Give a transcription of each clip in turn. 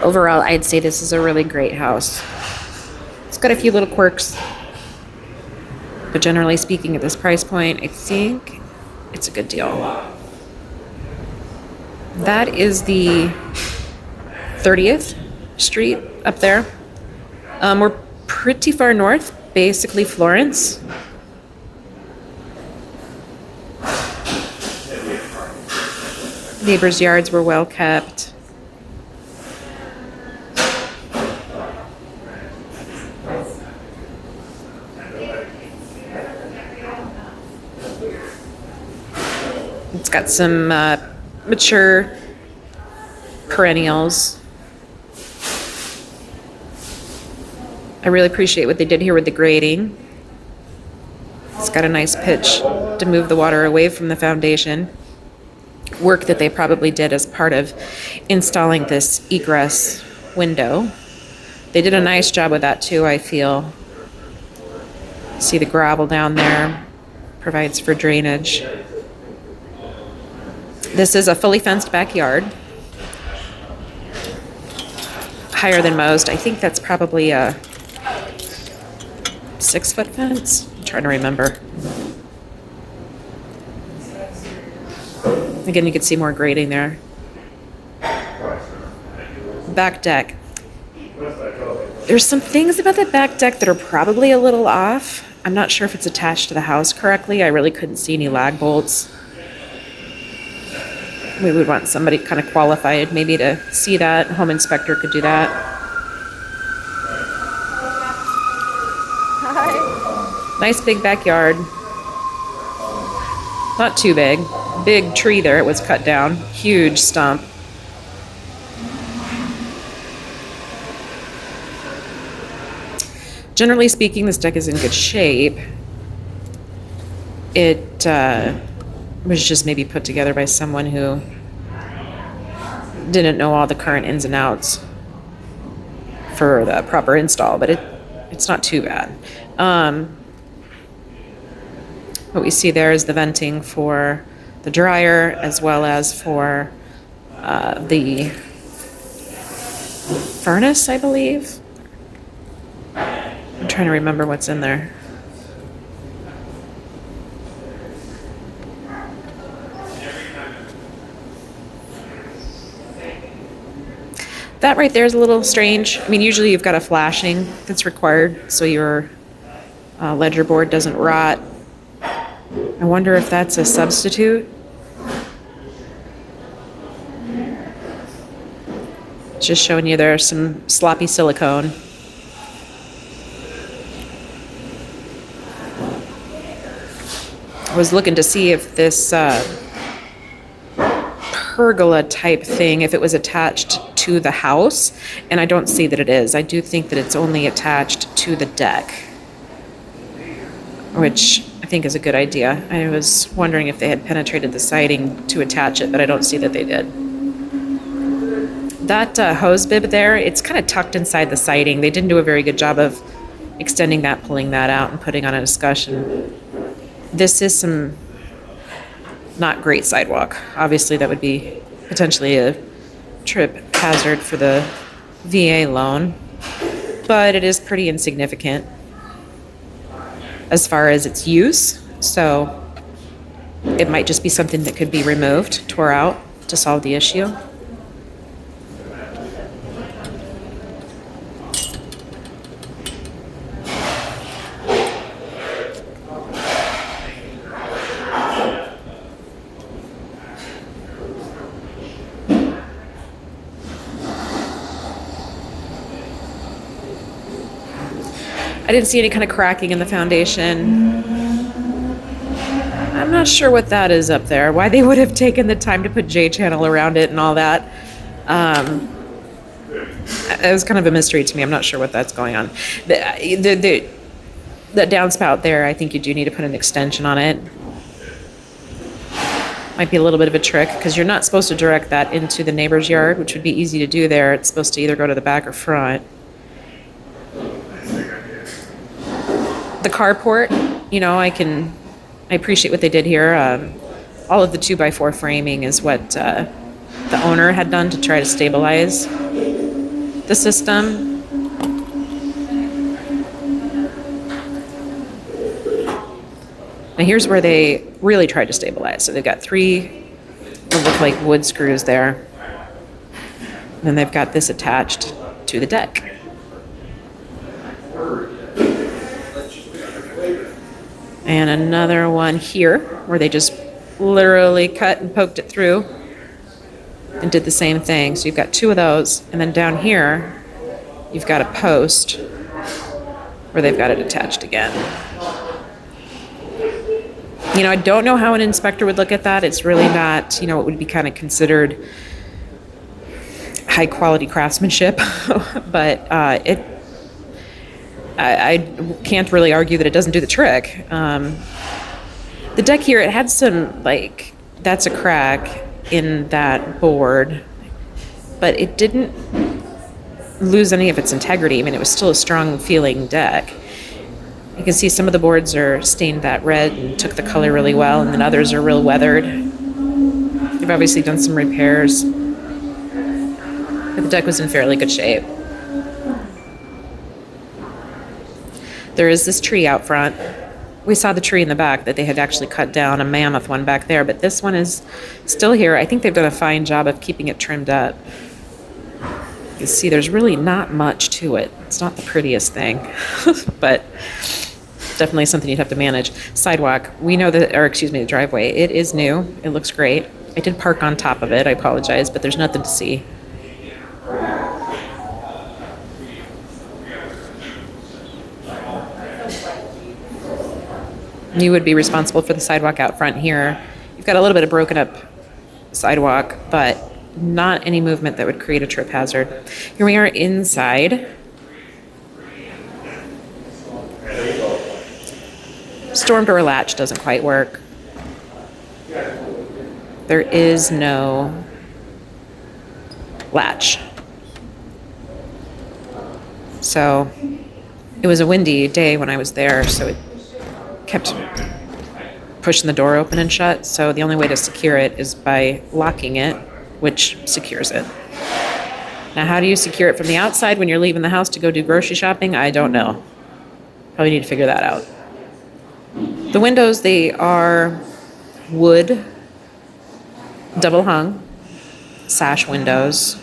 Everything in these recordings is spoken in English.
Overall, I'd say this is a really great house. It's got a few little quirks, but generally speaking, at this price point, I think it's a good deal. That is the 30th Street up there. We're pretty far north, basically Florence. Neighbors' yards were well kept. It's got some mature perennials. I really appreciate what they did here with the grading. It's got a nice pitch to move the water away from the foundation. Work that they probably did as part of installing this egress window. They did a nice job with that too, I feel. See the gravel down there, provides for drainage. This is a fully fenced backyard. Higher than most. I think that's probably a 6-foot fence. I'm trying to remember. Again, you can see more grading there. Back deck. There's some things about the back deck that are probably a little off. I'm not sure if it's attached to the house correctly. I really couldn't see any lag bolts. We would want somebody kind of qualified maybe to see that. A home inspector could do that. Hi. Nice big backyard. Not too big. Big tree there. It was cut down. Huge stump. Generally speaking, this deck is in good shape. It was just maybe put together by someone who didn't know all the current ins and outs for the proper install, but it's not too bad. What we see there is the venting for the dryer as well as for the furnace, I believe. I'm trying to remember what's in there. That right there is a little strange. I mean, usually you've got a flashing that's required so your ledger board doesn't rot. I wonder if that's a substitute. Just showing you there's some sloppy silicone. I was looking to see if this pergola type thing, if it was attached to the house, and I don't see that it is. I do think that it's only attached to the deck, which I think is a good idea. I was wondering if they had penetrated the siding to attach it, but I don't see that they did. That hose bib there, it's kind of tucked inside the siding. They didn't do a very good job of extending that, pulling that out, and putting on a discussion. This is some not great sidewalk. Obviously, that would be potentially a trip hazard for the VA loan, but it is pretty insignificant as far as its use, so it might just be something that could be removed, tore out to solve the issue. I didn't see any kind of cracking in the foundation. I'm not sure what that is up there, why they would have taken the time to put J-channel around it and all that. It was kind of a mystery to me. I'm not sure what that's going on. The downspout there, I think you do need to put an extension on it. Might be a little bit of a trick because you're not supposed to direct that into the neighbor's yard, which would be easy to do there. It's supposed to either go to the back or front. The carport, I appreciate what they did here. All of the 2x4 framing is what the owner had done to try to stabilize the system. Now here's where they really tried to stabilize. So they've got 3 what look like wood screws there. And then they've got this attached to the deck. And another one here where they just literally cut and poked it through and did the same thing. So you've got 2 of those. And then down here, you've got a post where they've got it attached again. You know, I don't know how an inspector would look at that. It's really not, you know, it would be kind of considered high quality craftsmanship, but I can't really argue that it doesn't do the trick. The deck here, it had some, like, that's a crack in that board, but it didn't lose any of its integrity. I mean, it was still a strong feeling deck. You can see some of the boards are stained that red and took the color really well, and then others are real weathered. They've obviously done some repairs, but the deck was in fairly good shape. There is this tree out front. We saw the tree in the back that they had actually cut down, a mammoth one back there, but this one is still here. I think they've done a fine job of keeping it trimmed up. You can see there's really not much to it. It's not the prettiest thing, but definitely something you'd have to manage. Sidewalk, we know that, or excuse me, the driveway, it is new. It looks great. I did park on top of it, I apologize, but there's nothing to see. You would be responsible for the sidewalk out front here. You've got a little bit of broken up sidewalk, but not any movement that would create a trip hazard. Here we are inside. Storm door latch doesn't quite work. There is no latch. So it was a windy day when I was there, so it kept pushing the door open and shut. So the only way to secure it is by locking it, which secures it. Now, how do you secure it from the outside when you're leaving the house to go do grocery shopping? I don't know. Probably need to figure that out. The windows, they are wood, double hung, sash windows.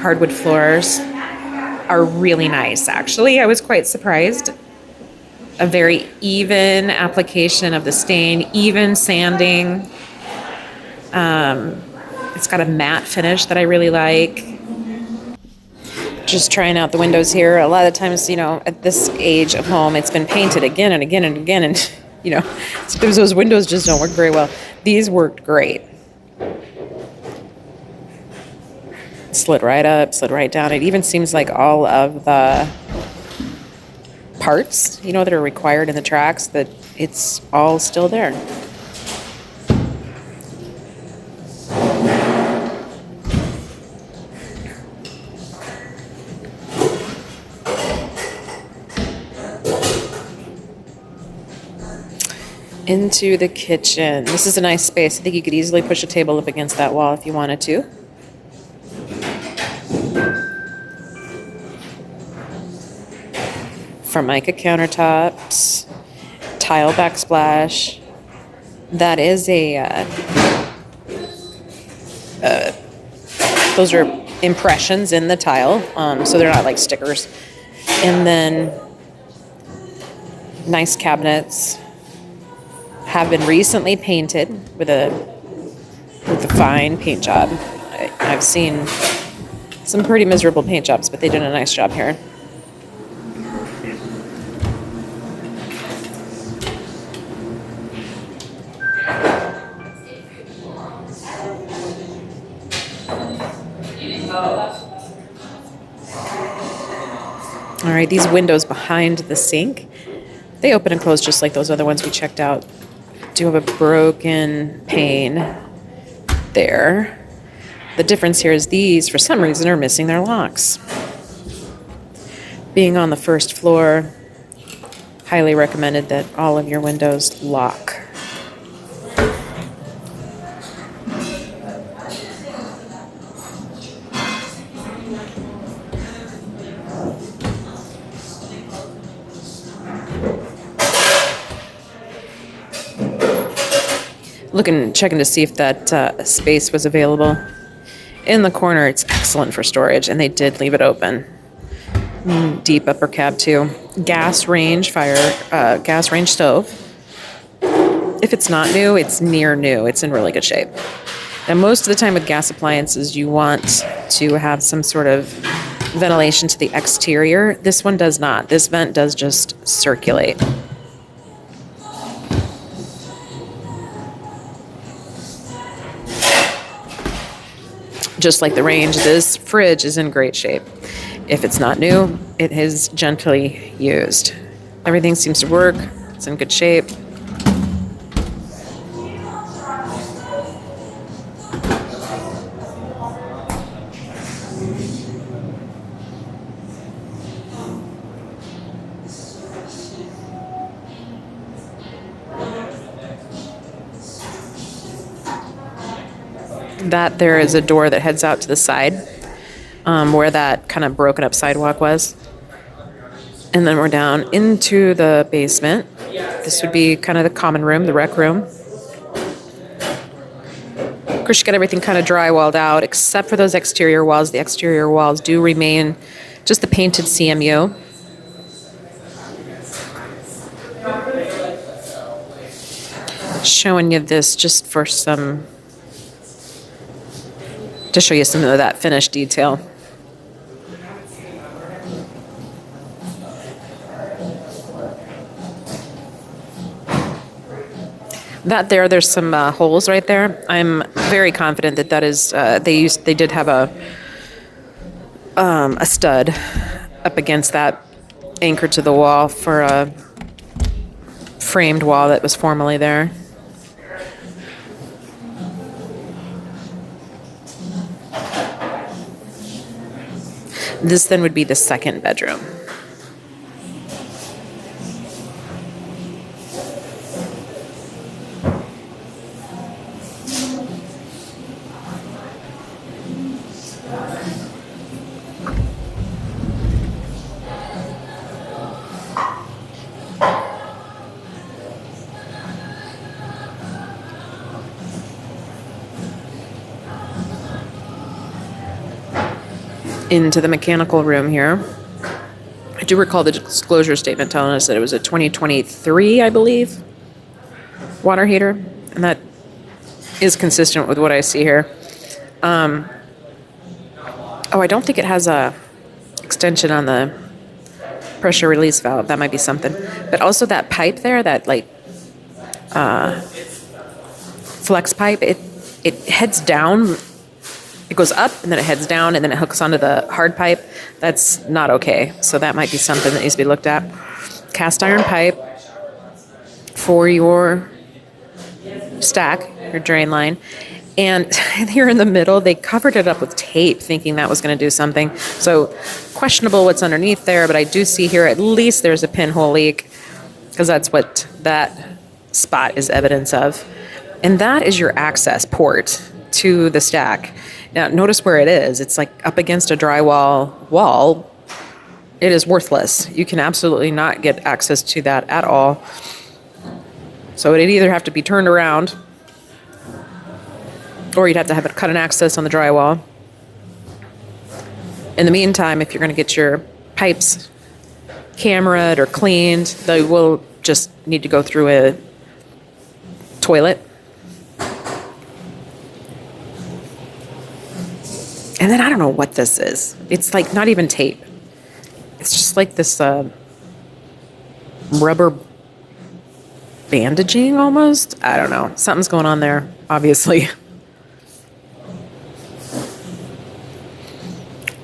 Hardwood floors are really nice, actually. I was quite surprised. A very even application of the stain, even sanding. It's got a matte finish that I really like. Just trying out the windows here. A lot of times, you know, at this age of home, it's been painted again and again and again, and, you know, sometimes those windows just don't work very well. These worked great. Slid right up, slid right down. It even seems like all of the parts, you know, that are required in the tracks, that it's all still there. Into the kitchen. This is a nice space. I think you could easily push a table up against that wall if you wanted to. Formica countertops, tile backsplash. That is those are impressions in the tile, so they're not like stickers. And then nice cabinets. Have been recently painted with a fine paint job. I've seen some pretty miserable paint jobs, but they did a nice job here. All right, these windows behind the sink, they open and close just like those other ones we checked out. Do have a broken pane there. The difference here is these, for some reason, are missing their locks. Being on the first floor, highly recommended that all of your windows lock. checking to see if that space was available. In the corner, it's excellent for storage, and they did leave it open. Deep upper cab too. Gas range stove. If it's not new, it's near new. It's in really good shape. Now, most of the time with gas appliances, you want to have some sort of ventilation to the exterior. This one does not. This vent does just circulate. Just like the range, this fridge is in great shape. If it's not new, it is gently used. Everything seems to work. It's in good shape. That there is a door that heads out to the side, where that kind of broken up sidewalk was. And then we're down into the basement. This would be kind of the common room, the rec room. Of course, you got everything kind of drywalled out, except for those exterior walls. The exterior walls do remain just the painted CMU. Showing you this just for to show you some of that finished detail. There's some holes right there. I'm very confident that is they did have a stud up against that, anchored to the wall for a framed wall that was formerly there. This then would be the second bedroom. Into the mechanical room here. I do recall the disclosure statement telling us that it was a 2023, I believe, water heater, and that is consistent with what I see here. I don't think it has a extension on the pressure release valve. That might be something. But also that pipe there, that flex pipe, it heads down. It goes up, and then it heads down, and then it hooks onto the hard pipe. That's not okay. So that might be something that needs to be looked at. Cast iron pipe for your stack, your drain line. And here in the middle, they covered it up with tape, thinking that was going to do something. So questionable what's underneath there, but I do see here at least there's a pinhole leak, because that's what that spot is evidence of. And that is your access port to the stack. Now, notice where it is. It's like up against a drywall wall. It is worthless. You can absolutely not get access to that at all. So it'd either have to be turned around, or you'd have to have it cut an access on the drywall. In the meantime, if you're going to get your pipes cameraed or cleaned, they will just need to go through a toilet. And then I don't know what this is. It's like not even tape. It's just like this rubber bandaging almost. I don't know. Something's going on there, obviously.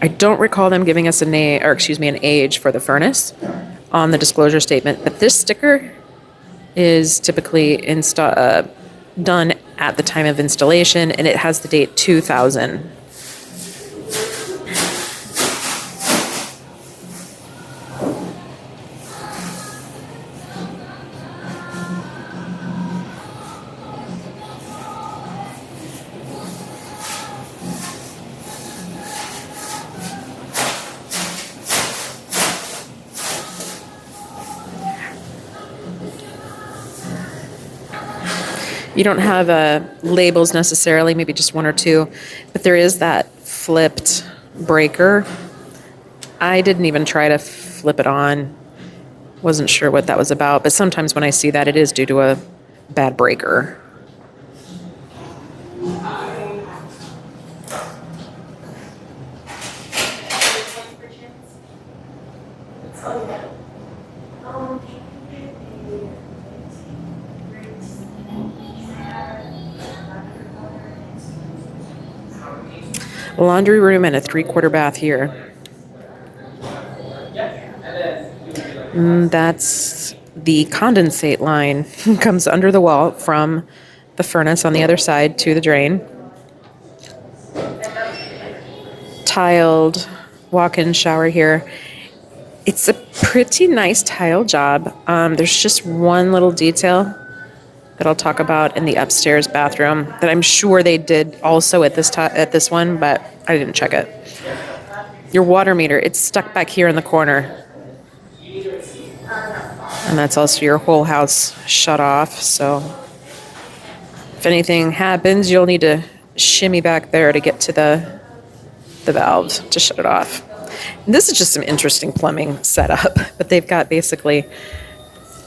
I don't recall them giving us an age for the furnace on the disclosure statement, but this sticker is typically done at the time of installation, and it has the date 2000. You don't have labels necessarily, maybe just one or two, but there is that flipped breaker. I didn't even try to flip it on. Wasn't sure what that was about, but sometimes when I see that, it is due to a bad breaker. Laundry room and a 3/4 bath here. That's the condensate line. Comes under the wall from the furnace on the other side to the drain. Tiled walk-in shower here. It's a pretty nice tile job. There's just one little detail that I'll talk about in the upstairs bathroom that I'm sure they did also at this one, but I didn't check it. Your water meter, it's stuck back here in the corner. And that's also your whole house shut off, so if anything happens, you'll need to shimmy back there to get to the valve to shut it off. And this is just some interesting plumbing setup, but they've got basically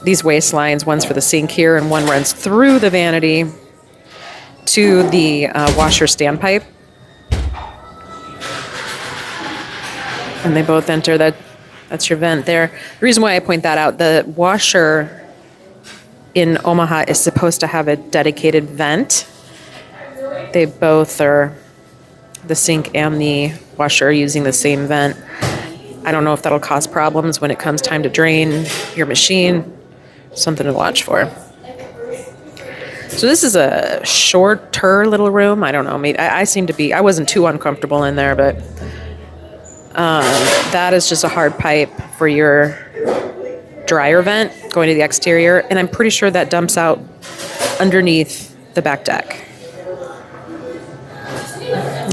these waste lines. One's for the sink here, and one runs through the vanity to the washer standpipe. And they both enter that. That's your vent there. The reason why I point that out, the washer in Omaha is supposed to have a dedicated vent. They both are, the sink and the washer, are using the same vent. I don't know if that'll cause problems when it comes time to drain your machine. Something to watch for. So this is a shorter little room. I don't know. Maybe I wasn't too uncomfortable in there, but that is just a hard pipe for your dryer vent going to the exterior, and I'm pretty sure that dumps out underneath the back deck.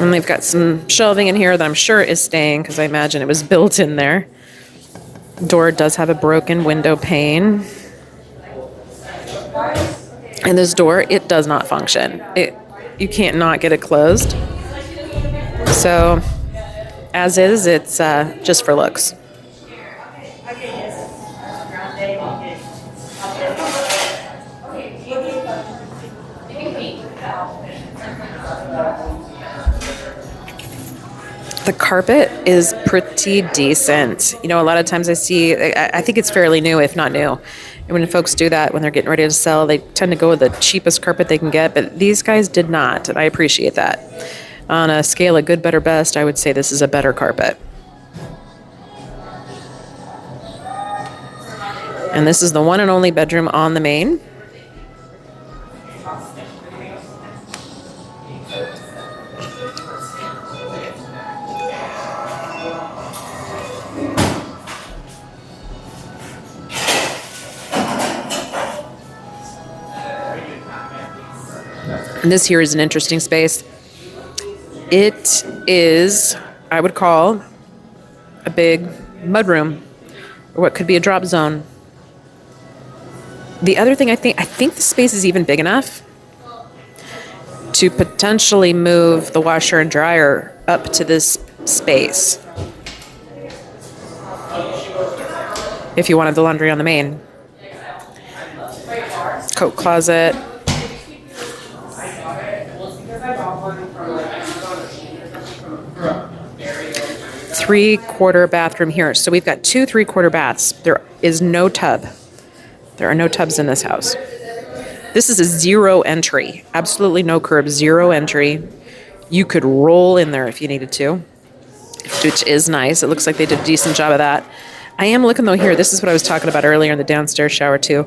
And they've got some shelving in here that I'm sure is staying because I imagine it was built in there. Door does have a broken window pane. And this door, it does not function. You can't not get it closed. So, as is, it's just for looks. The carpet is pretty decent. You know, a lot of times I think it's fairly new, if not new. And when folks do that, when they're getting ready to sell, they tend to go with the cheapest carpet they can get, but these guys did not, and I appreciate that. On a scale of good, better, best, I would say this is a better carpet. And this is the one and only bedroom on the main. And this here is an interesting space. It is, I would call, a big mudroom, or what could be a drop zone. The other thing I think the space is even big enough to potentially move the washer and dryer up to this space if you wanted the laundry on the main. Coat closet. 3/4 bathroom here. So we've got 2 3/4 baths. There is no tub. There are no tubs in this house. This is a 0 entry. Absolutely no curb, 0 entry. You could roll in there if you needed to, which is nice. It looks like they did a decent job of that. I am looking though here, this is what I was talking about earlier in the downstairs shower too.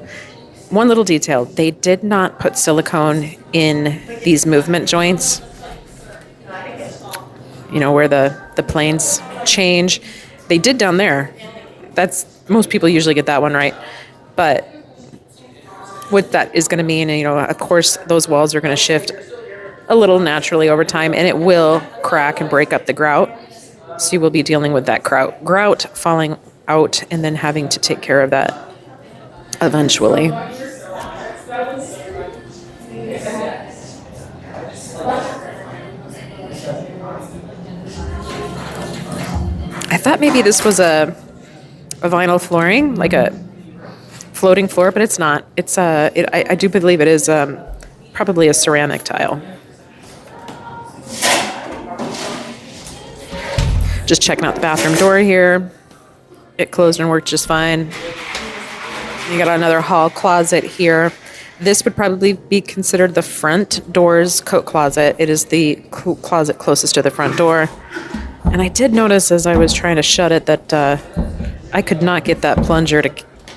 One little detail, they did not put silicone in these movement joints. You know, where the planes change. They did down there. Most people usually get that one right. But what that is going to mean, you know, of course, those walls are going to shift a little naturally over time, and it will crack and break up the grout. So you will be dealing with that grout falling out and then having to take care of that eventually. I thought maybe this was a vinyl flooring, like a floating floor, but it's not. I do believe it is probably a ceramic tile. Just checking out the bathroom door here. It closed and worked just fine. You got another hall closet here. This would probably be considered the front door's coat closet. It is the closet closest to the front door. And I did notice as I was trying to shut it that I could not get that plunger to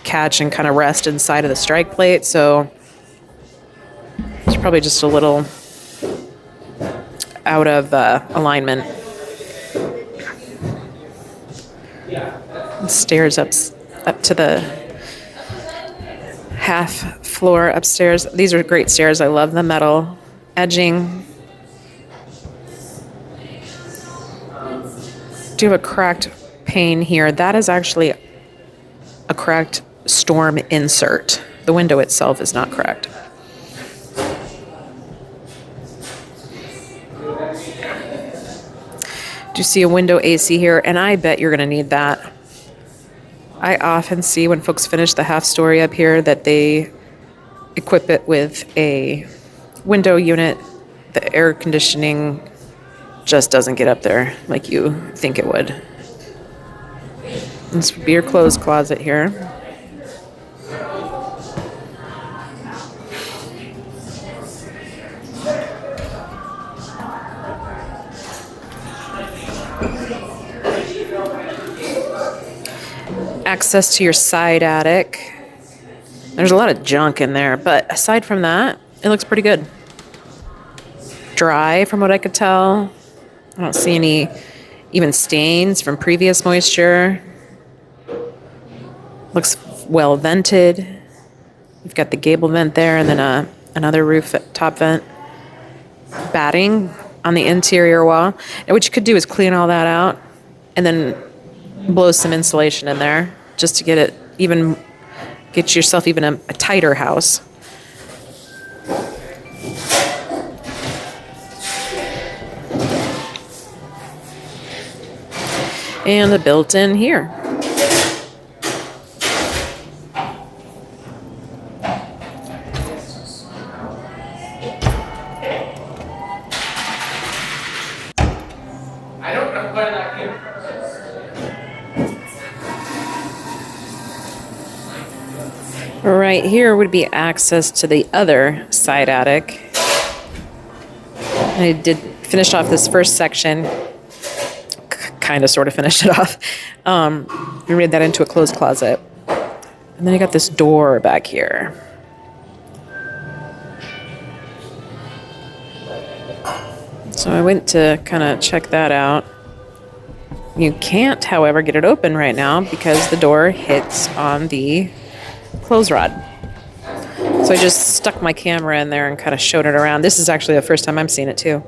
catch and kind of rest inside of the strike plate. So it's probably just a little out of alignment. Stairs up to the half floor upstairs. These are great stairs. I love the metal edging. Do have a cracked pane here. That is actually a cracked storm insert. The window itself is not cracked. Do you see a window AC here? And I bet you're going to need that. I often see when folks finish the half story up here that they equip it with a window unit. The air conditioning just doesn't get up there like you think it would. This would be your clothes closet here. Access to your side attic. There's a lot of junk in there, but aside from that, it looks pretty good. Dry from what I could tell. I don't see any even stains from previous moisture. Looks well vented. You've got the gable vent there and then another roof top vent. Batting on the interior wall. And what you could do is clean all that out and then blow some insulation in there just to get yourself even a tighter house. And a built-in here. I don't know where that came from. Right here would be access to the other side attic. I did finish off this first section. Kind of sort of finished it off. We made that into a clothes closet. And then you got this door back here. So I went to kind of check that out. You can't, however, get it open right now because the door hits on the clothes rod. So I just stuck my camera in there and kind of showed it around. This is actually the first time I'm seeing it too.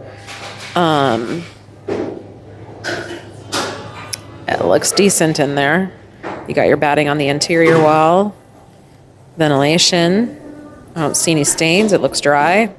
It looks decent in there. You got your batting on the interior wall. Ventilation. I don't see any stains. It looks dry.